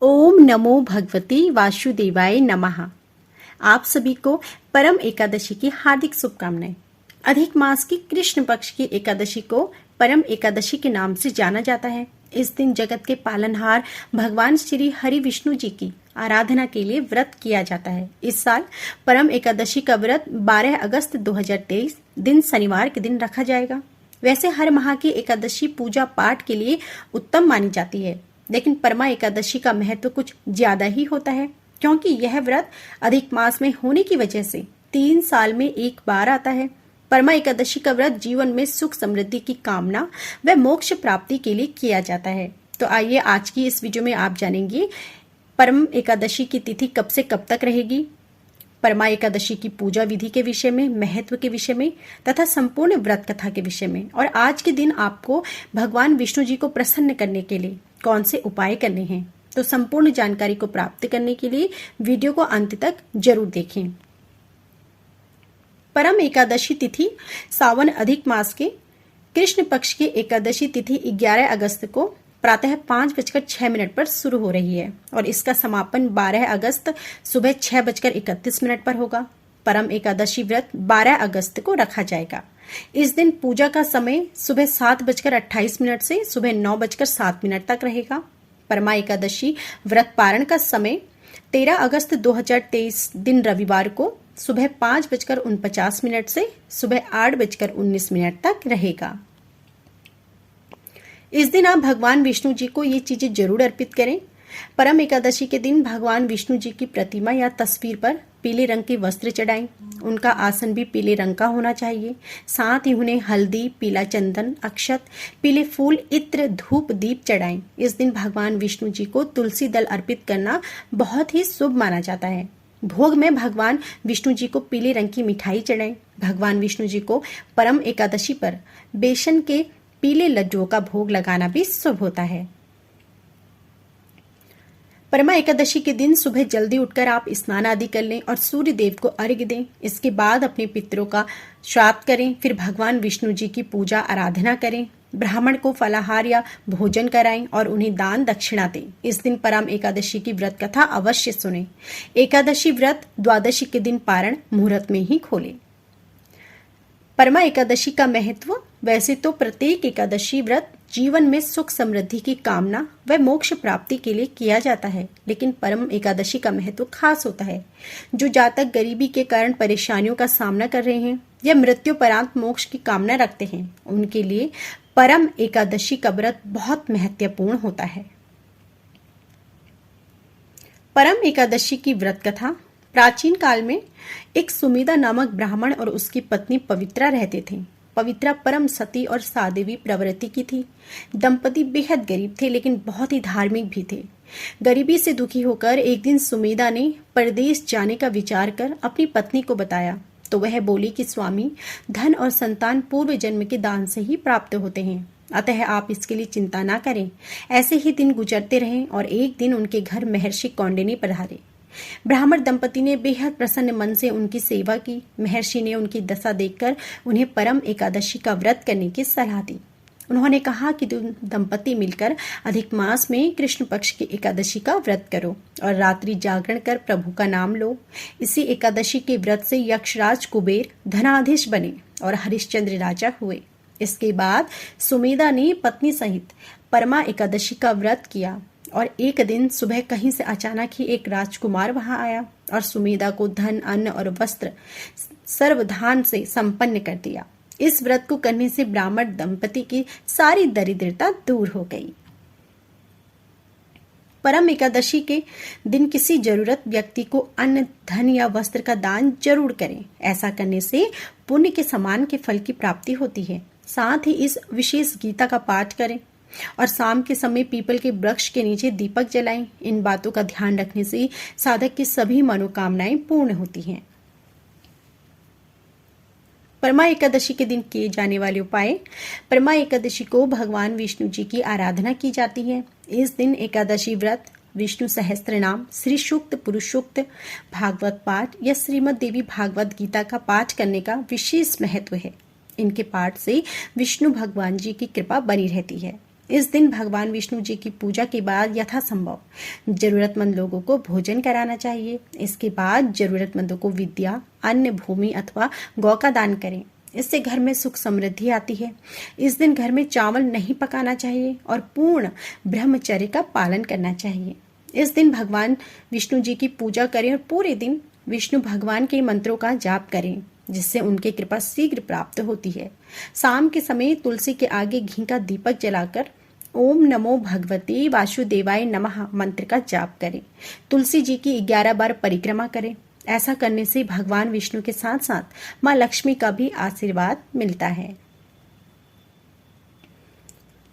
ओम नमो भगवती वासुदेवाय नमः। आप सभी को परम एकादशी की हार्दिक शुभकामनाएं। अधिक मास की कृष्ण पक्ष की एकादशी को परम एकादशी के नाम से जाना जाता है। इस दिन जगत के पालनहार भगवान श्री हरि विष्णु जी की आराधना के लिए व्रत किया जाता है। इस साल परम एकादशी का व्रत 12 अगस्त 2023 दिन शनिवार के दिन रखा जाएगा। वैसे हर माह की एकादशी पूजा पाठ के लिए उत्तम मानी जाती है, लेकिन परमा एकादशी का महत्व कुछ ज्यादा ही होता है, क्योंकि यह व्रत अधिक मास में होने की वजह से 3 साल में एक बार आता है। परमा एकादशी का व्रत जीवन में सुख समृद्धि की कामना व मोक्ष प्राप्ति के लिए किया जाता है। तो आइए आज की इस वीडियो में आप जानेंगे परम एकादशी की तिथि कब से कब तक रहेगी, परमा एकादशी की पूजा विधि के विषय में, महत्व के विषय में तथा संपूर्ण व्रत कथा के विषय में, और आज के दिन आपको भगवान विष्णु जी को प्रसन्न करने के लिए कौन से उपाय करने हैं। तो संपूर्ण जानकारी को प्राप्त करने के लिए वीडियो को अंत तक जरूर देखें। परम एकादशी तिथि सावन अधिक मास के कृष्ण पक्ष की एकादशी तिथि 11 अगस्त को प्रातः 5:06 पर शुरू हो रही है और इसका समापन 12 अगस्त सुबह 6:31 पर होगा। परम एकादशी व्रत 12 अगस्त को रखा जाएगा। इस दिन पूजा का समय सुबह 7:28 से सुबह 9:07 तक रहेगा। परमा एकादशी व्रत पारण का समय 13 अगस्त 2023 दिन रविवार को सुबह 5:49 से सुबह 8:19 तक रहेगा। इस दिन आप भगवान विष्णु जी को ये चीजें जरूर अर्पित करें। परम एकादशी के दिन भगवान विष्णु जी की प्रतिमा या तस्वीर पर पीले रंग के वस्त्र चढ़ाएं। उनका आसन भी पीले रंग का होना चाहिए। साथ ही उन्हें हल्दी, पीला चंदन, अक्षत, पीले फूल, इत्र, धूप, दीप चढ़ाएं। इस दिन भगवान विष्णु जी को तुलसी दल अर्पित करना बहुत ही शुभ माना जाता है। भोग में भगवान विष्णु जी को पीले रंग की मिठाई चढ़ाएं। भगवान विष्णु जी को परम एकादशी पर बेसन के पीले लड्डुओं का भोग लगाना भी शुभ होता है। परमा एकादशी के दिन सुबह जल्दी उठकर आप स्नान आदि कर लें और सूर्य देव को अर्घ्य दें। इसके बाद अपने पितरों का श्राद्ध करें। फिर भगवान विष्णु जी की पूजा आराधना करें। ब्राह्मण को फलाहार या भोजन कराएं और उन्हें दान दक्षिणा दें। इस दिन परम एकादशी की व्रत कथा अवश्य सुनें। एकादशी व्रत द्वादशी के दिन पारण मुहूर्त में ही खोलें। परमा एकादशी का महत्व। वैसे तो प्रत्येक एकादशी व्रत जीवन में सुख समृद्धि की कामना व मोक्ष प्राप्ति के लिए किया जाता है, लेकिन परम एकादशी का महत्व खास होता है। जो जातक गरीबी के कारण परेशानियों का सामना कर रहे हैं या मृत्युपरांत मोक्ष की कामना रखते हैं, उनके लिए परम एकादशी का व्रत बहुत महत्वपूर्ण होता है। परम एकादशी की व्रत कथा। प्राचीन काल में एक सुमेधा नामक ब्राह्मण और उसकी पत्नी पवित्रा रहते थे। पवित्रा परम सती और साध्वी प्रवृत्ति की थी। दंपति बेहद गरीब थे, लेकिन बहुत ही धार्मिक भी थे। गरीबी से दुखी होकर एक दिन सुमेधा ने परदेश जाने का विचार कर अपनी पत्नी को बताया, तो वह बोली कि स्वामी, धन और संतान पूर्व जन्म के दान से ही प्राप्त होते हैं, अतः आप इसके लिए चिंता ना करें। ऐसे ही दिन गुजरते रहे और एक दिन उनके घर महर्षि कौंडिन्य पधारे। ब्राह्मण दंपति ने बेहद प्रसन्न मन से उनकी सेवा की। महर्षि ने उनकी दशा देखकर उन्हें परम एकादशी का व्रत करने की सलाह दी। उन्होंने कहा कि तुम दंपति मिलकर अधिक मास में कृष्ण पक्ष की एकादशी का व्रत करो और रात्रि जागरण कर प्रभु का नाम लो। इसी एकादशी के व्रत से यक्षराज कुबेर धनाधीश बने और हरिश्चंद्र राजा हुए। इसके बाद सुमेधा ने पत्नी सहित परमा एकादशी का व्रत किया और एक दिन सुबह कहीं से अचानक ही एक राजकुमार वहां आया और सुमेधा को धन, अन्न और वस्त्र सर्वधान से संपन्न कर दिया। इस व्रत को करने से ब्राह्मण दंपति की सारी दरिद्रता दूर हो गई। परम एकादशी के दिन किसी जरूरत व्यक्ति को अन्न, धन या वस्त्र का दान जरूर करें। ऐसा करने से पुण्य के समान के फल की प्राप्ति होती है। साथ ही इस विशेष गीता का पाठ करें और शाम के समय पीपल के वृक्ष के नीचे दीपक जलाएं। इन बातों का ध्यान रखने से साधक की सभी मनोकामनाएं पूर्ण होती हैं। परमा एकादशी के दिन किए जाने वाले उपाय। परमा एकादशी को भगवान विष्णु जी की आराधना की जाती है। इस दिन एकादशी व्रत, विष्णु सहस्त्र नाम, श्री सूक्त, पुरुष सूक्त, भागवत पाठ या श्रीमद देवी भागवत गीता का पाठ करने का विशेष महत्व है। इनके पाठ से विष्णु भगवान जी की कृपा बनी रहती है। इस दिन भगवान विष्णु जी की पूजा के बाद यथासंभव जरूरतमंद लोगों को भोजन कराना चाहिए। इसके बाद जरूरतमंदों को विद्या, अन्न, भूमि अथवा गौ का दान करें। इससे घर में सुख समृद्धि आती है। इस दिन घर में चावल नहीं पकाना चाहिए और पूर्ण ब्रह्मचर्य का पालन करना चाहिए। इस दिन भगवान विष्णु जी की पूजा करें और पूरे दिन विष्णु भगवान के मंत्रों का जाप करें, जिससे उनकी कृपा शीघ्र प्राप्त होती है। शाम के समय तुलसी के आगे घी का दीपक जलाकर ओम नमो भगवते वासुदेवाय नमः मंत्र का जाप करें। तुलसी जी की 11 बार परिक्रमा करें। ऐसा करने से भगवान विष्णु के साथ साथ मां लक्ष्मी का भी आशीर्वाद मिलता है।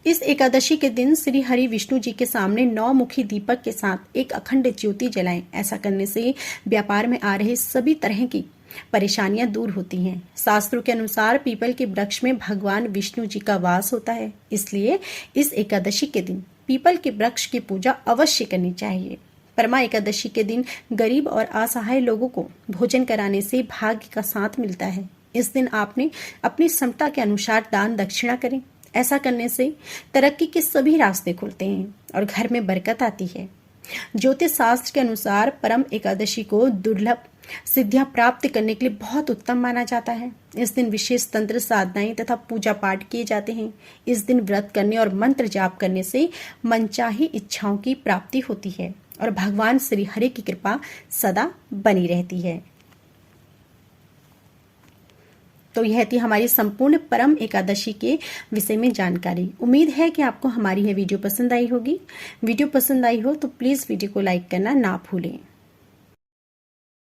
इस एकादशी के दिन श्री हरि विष्णु जी के सामने 9 मुखी दीपक के साथ एक अखंड ज्योति जलाएं। ऐसा करने से व्यापार में आ रहे सभी तरह की परेशानियां दूर होती हैं। शास्त्रों के अनुसार पीपल के वृक्ष में भगवान विष्णु जी का वास होता है, इसलिए इस एकादशी के दिन पीपल के वृक्ष की पूजा अवश्य करनी चाहिए। परमा एकादशी के दिन गरीब और असहाय लोगों को भोजन कराने से भाग्य का साथ मिलता है। इस दिन आपने अपनी क्षमता के अनुसार दान दक्षिणा करें। ऐसा करने से तरक्की के सभी रास्ते खुलते हैं और घर में बरकत आती है। ज्योतिष शास्त्र के अनुसार परम एकादशी को दुर्लभ सिद्धियां प्राप्त करने के लिए बहुत उत्तम माना जाता है। इस दिन विशेष तंत्र साधनाएं तथा पूजा पाठ किए जाते हैं। इस दिन व्रत करने और मंत्र जाप करने से मनचाही इच्छाओं की प्राप्ति होती है और भगवान श्री हरि की कृपा सदा बनी रहती है। तो यह थी हमारी संपूर्ण परम एकादशी के विषय में जानकारी। उम्मीद है कि आपको हमारी यह वीडियो पसंद आई होगी। वीडियो पसंद आई हो तो प्लीज वीडियो को लाइक करना ना भूलें।